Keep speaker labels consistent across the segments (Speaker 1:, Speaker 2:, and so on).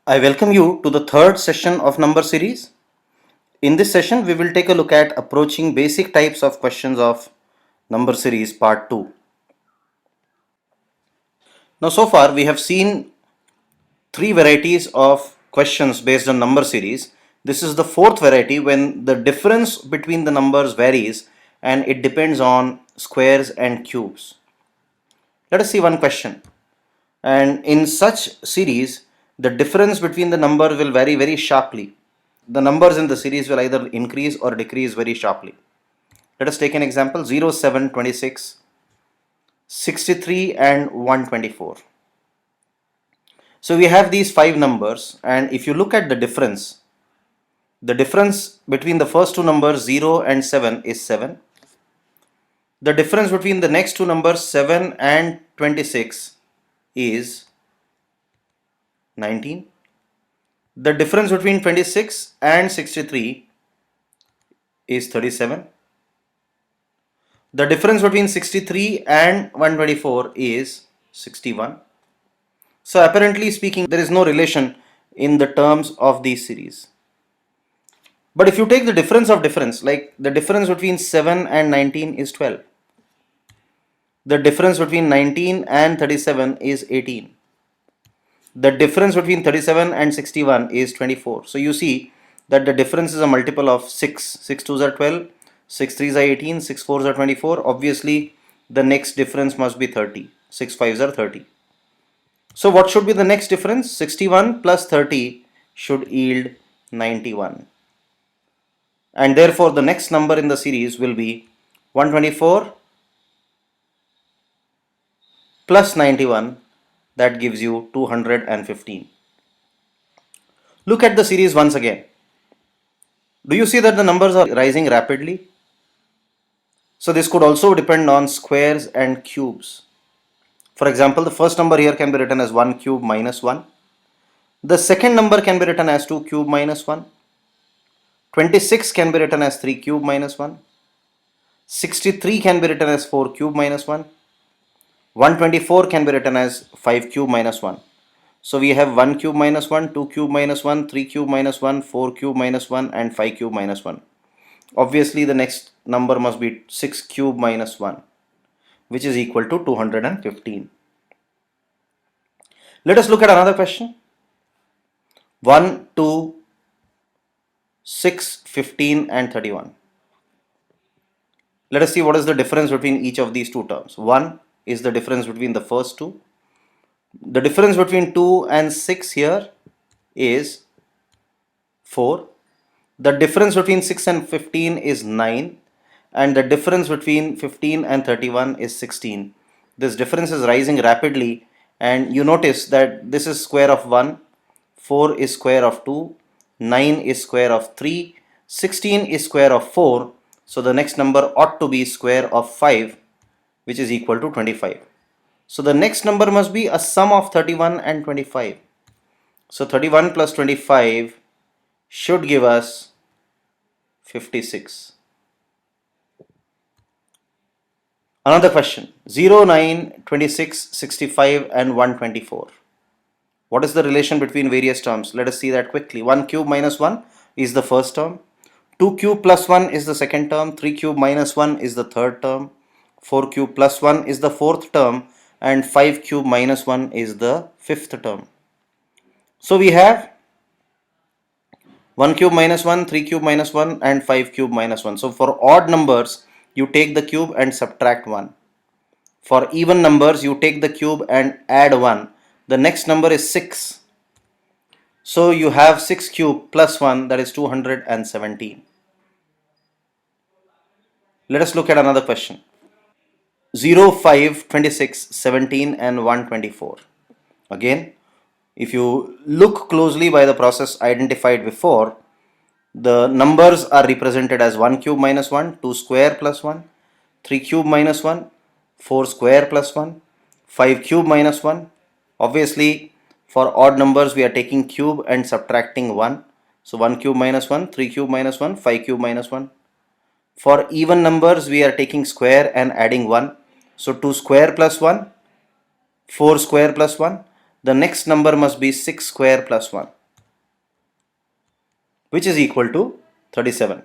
Speaker 1: I welcome you to the third session of number series. In this session, we will take a look at approaching basic types of questions of number series part 2. Now, so far we have seen three varieties of questions based on number series. This is the fourth variety when the difference between the numbers varies and it depends on squares and cubes. Let us see one question. And in such series, the difference between the number will vary very sharply. The numbers in the series will either increase or decrease very sharply. Let us take an example: 0, 7, 26, 63 and 124. So we have these five numbers, and if you look at the difference between the first two numbers 0 and 7 is 7. The difference between the next two numbers 7 and 26 is 19. The difference between 26 and 63 is 37. The difference between 63 and 124 is 61. So apparently speaking, there is no relation in the terms of these series. But if you take the difference of difference, like the difference between 7 and 19 is 12. The difference between 19 and 37 is 18. The difference between 37 and 61 is 24. So you see that the difference is a multiple of 6. 6 2s are 12, 6 3s are 18, 6 4s are 24. Obviously, the next difference must be 30. 6 5s are 30. So what should be the next difference? 61 plus 30 should yield 91. And therefore the next number in the series will be 124 plus 91, that gives you 215. Look at the series once again. Do you see that the numbers are rising rapidly? So this could also depend on squares and cubes. For example, the first number here can be written as 1 cube minus 1. The second number can be written as 2 cube minus 1. 26 can be written as 3 cube minus 1. 63 can be written as 4 cube minus 1. 124 can be written as 5 cube minus 1. So we have 1 cube minus 1, 2 cube minus 1, 3 cube minus 1, 4 cube minus 1 and 5 cube minus 1. Obviously the next number must be 6 cube minus 1, which is equal to 215. Let us look at another question. 1, 2, 6, 15 and 31. Let us see what is the difference between each of these two terms. 1 is the difference between the first two. The difference between 2 and 6 here is 4. The difference between 6 and 15 is 9. And the difference between 15 and 31 is 16. This difference is rising rapidly, and you notice that this is square of 1, 4 is square of 2, 9 is square of 3, 16 is square of 4. So the next number ought to be square of 5, which is equal to 25. So the next number must be a sum of 31 and 25. So 31 plus 25 should give us 56. Another question: 0, 9, 26, 65 and 124. What is the relation between various terms? Let us see that quickly. 1 cube minus 1 is the first term. 2 cube plus 1 is the second term. 3 cube minus 1 is the third term. 4 cube plus 1 is the fourth term. And 5 cube minus 1 is the fifth term. So we have 1 cube minus 1, 3 cube minus 1 and 5 cube minus 1. So for odd numbers, you take the cube and subtract 1. For even numbers, you take the cube and add 1. The next number is 6. So you have 6 cube plus 1, that is 217. Let us look at another question. 0, 5, 26, 17 and 124. Again, if you look closely by the process identified before, the numbers are represented as 1 cube minus 1, 2 square plus 1, 3 cube minus 1, 4 square plus 1, 5 cube minus 1. Obviously, for odd numbers we are taking cube and subtracting 1. So 1 cube minus 1, 3 cube minus 1, 5 cube minus 1. For even numbers we are taking square and adding 1. So 2 square plus 1, 4 square plus 1. the next number must be 6 square plus 1, which is equal to 37.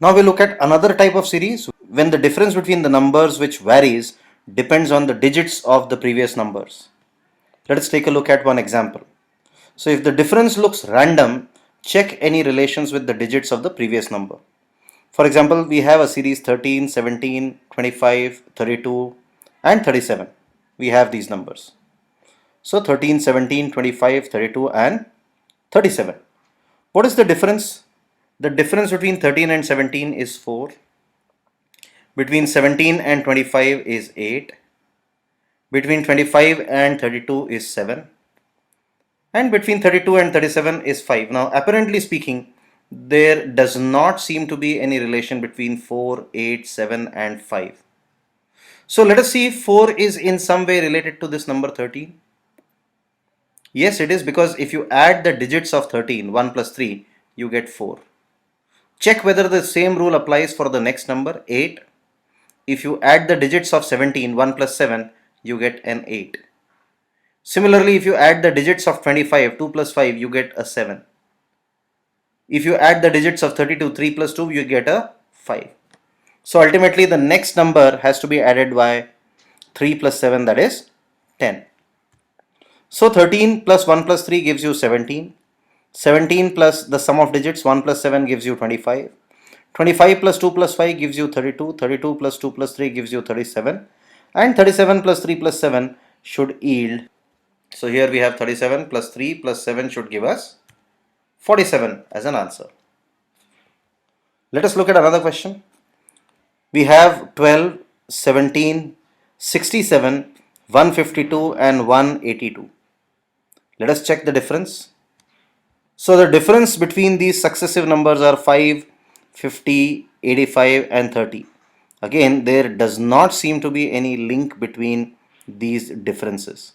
Speaker 1: Now we look at another type of series when the difference between the numbers which varies depends on the digits of the previous numbers. Let us take a look at one example. So if the difference looks random, check any relations with the digits of the previous number. For example, we have a series 13, 17, 25, 32 and 37. We have these numbers. So 13, 17, 25, 32 and 37. What is the difference? The difference between 13 and 17 is 4. Between 17 and 25 is 8. Between 25 and 32 is 7. And between 32 and 37 is 5. Now, apparently speaking, there does not seem to be any relation between 4, 8, 7 and 5. So let us see if 4 is in some way related to this number 13. Yes, it is, because if you add the digits of 13, 1 plus 3, you get 4. Check whether the same rule applies for the next number 8. If you add the digits of 17, 1 plus 7, you get an 8. Similarly, if you add the digits of 25, 2 plus 5, you get a 7. If you add the digits of 32, 3 plus 2, you get a 5. So ultimately the next number has to be added by 3 plus 7, that is 10. So 13 plus 1 plus 3 gives you 17. 17 plus the sum of digits 1 plus 7 gives you 25. 25 plus 2 plus 5 gives you 32. 32 plus 2 plus 3 gives you 37. And 37 plus 3 plus 7 should yield. So here we have 37 plus 3 plus 7 should give us 47 as an answer. Let us look at another question. We have 12, 17, 67, 152 and 182. Let us check the difference. So the difference between these successive numbers are 5, 50, 85 and 30. Again, there does not seem to be any link between these differences.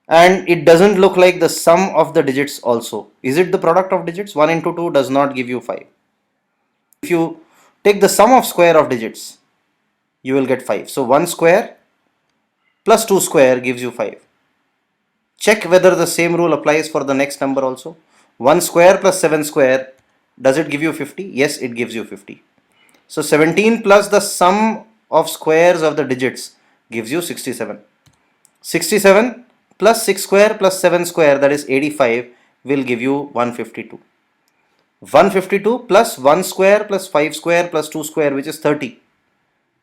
Speaker 1: And it doesn't look like the sum of the digits also. Is it the product of digits? 1 into 2 does not give you 5. If you take the sum of square of digits, you will get 5. So 1 square plus 2 square gives you 5. Check whether the same rule applies for the next number also. 1 square plus 7 square, does it give you 50? Yes, it gives you 50. So 17 plus the sum of squares of the digits gives you 67. 67 plus 6 square plus 7 square, that is 85, will give you 152. 152 plus 1 square plus 5 square plus 2 square, which is 30,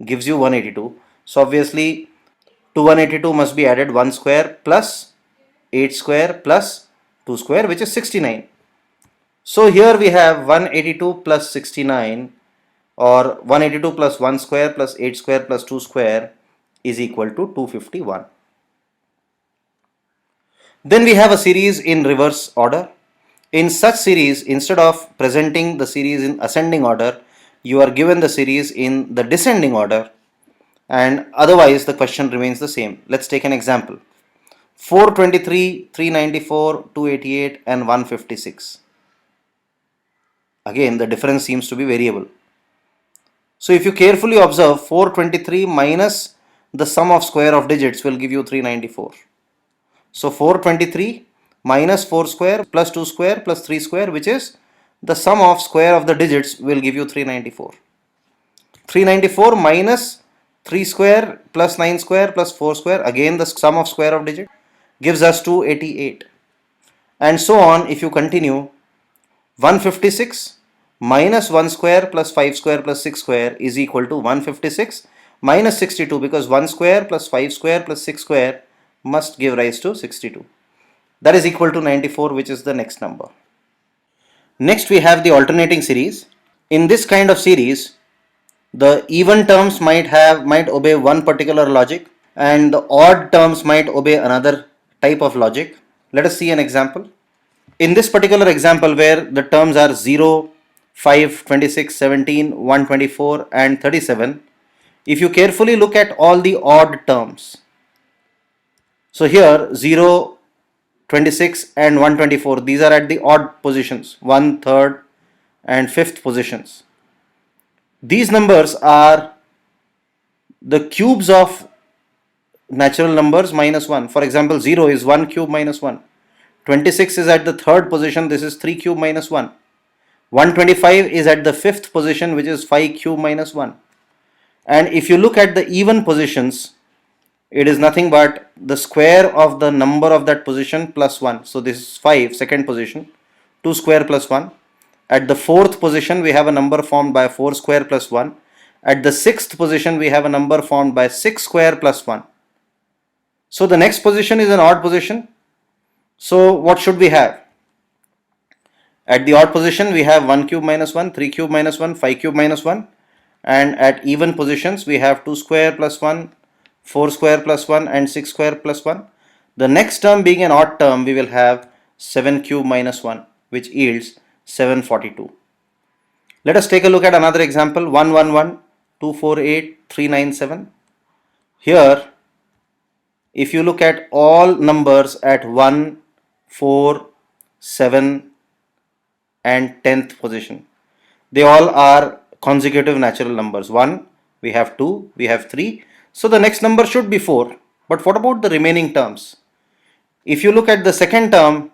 Speaker 1: gives you 182. So obviously to 182 must be added 1 square plus 8 square plus 2 square, which is 69. So here we have 182 plus 69, or 182 plus 1 square plus 8 square plus 2 square is equal to 251. Then we have a series in reverse order. In such series, instead of presenting the series in ascending order, you are given the series in the descending order, and otherwise the question remains the same. Let's take an example. 423, 394, 288 and 156. Again, the difference seems to be variable. So if you carefully observe, 423 minus the sum of square of digits will give you 394. So 423 minus 4 square plus 2 square plus 3 square, which is the sum of square of the digits, will give you 394. 394 minus 3 square plus 9 square plus 4 square, again the sum of square of digit, gives us 288. And so on if you continue. 156 minus 1 square plus 5 square plus 6 square is equal to 156 minus 62, because 1 square plus 5 square plus 6 square must give rise to 62. That is equal to 94, which is the next number. Next we have the alternating series. In this kind of series, the even terms might obey one particular logic, and the odd terms might obey another type of logic. Let us see an example. In this particular example, where the terms are 0, 5, 26, 17, 124 and 37, if you carefully look at all the odd terms, so here 0, 26 and 124, these are at the odd positions, 1, 3rd and 5th positions. These numbers are the cubes of natural numbers minus 1. For example, 0 is 1 cube minus 1. 26 is at the third position, this is 3 cube minus 1. 125 is at the fifth position, which is 5 cube minus 1. And if you look at the even positions, it is nothing but the square of the number of that position plus 1. So this is 5, second position, 2 square plus 1. At the fourth position, we have a number formed by 4 square plus 1. At the sixth position, we have a number formed by 6 square plus 1. So the next position is an odd position. So what should we have? At the odd position, we have 1 cube minus 1, 3 cube minus 1, 5 cube minus 1. And at even positions, we have 2 square plus 1, 4 square plus 1 and 6 square plus 1. The next term being an odd term, we will have 7 cube minus 1, which yields 742. Let us take a look at another example, 111, 248, 397. Here, if you look at all numbers at 1, 4, 7 and 10th position, they all are consecutive natural numbers. 1, we have 2, we have 3. So the next number should be 4. But what about the remaining terms? If you look at the second term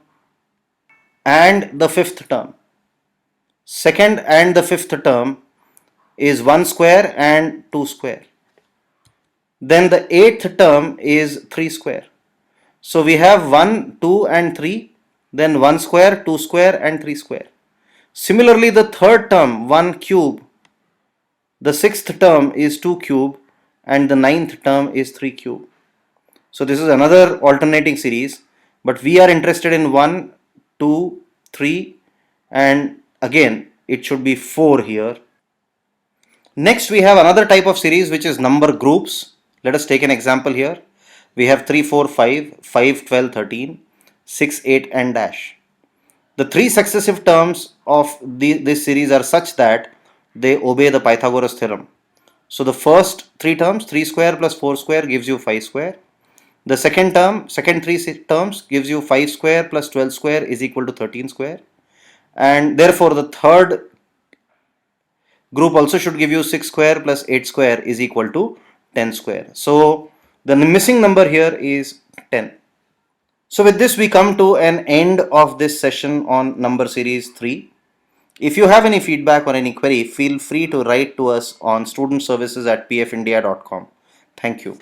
Speaker 1: and the fifth term, second and the fifth term is 1 square and 2 square. Then the eighth term is 3 square. So we have 1, 2 and 3, then 1 square, 2 square and 3 square. Similarly, the third term, 1 cube, the sixth term is 2 cube and the ninth term is 3 cube. So this is another alternating series, but we are interested in 1, 2, 3 and again it should be 4 here. Next we have another type of series which is number groups. Let us take an example here. We have 3, 4, 5, 5, 12, 13, 6, 8 and dash. The three successive terms of this series are such that they obey the Pythagoras theorem. So the first three terms, 3 square plus 4 square gives you 5 square. The second three terms gives you 5 square plus 12 square is equal to 13 square. And therefore the third group also should give you 6 square plus 8 square is equal to 10 square. So the missing number here is 10. So with this we come to an end of this session on number series 3. If you have any feedback or any query, feel free to write to us on studentservices@pfindia.com. Thank you.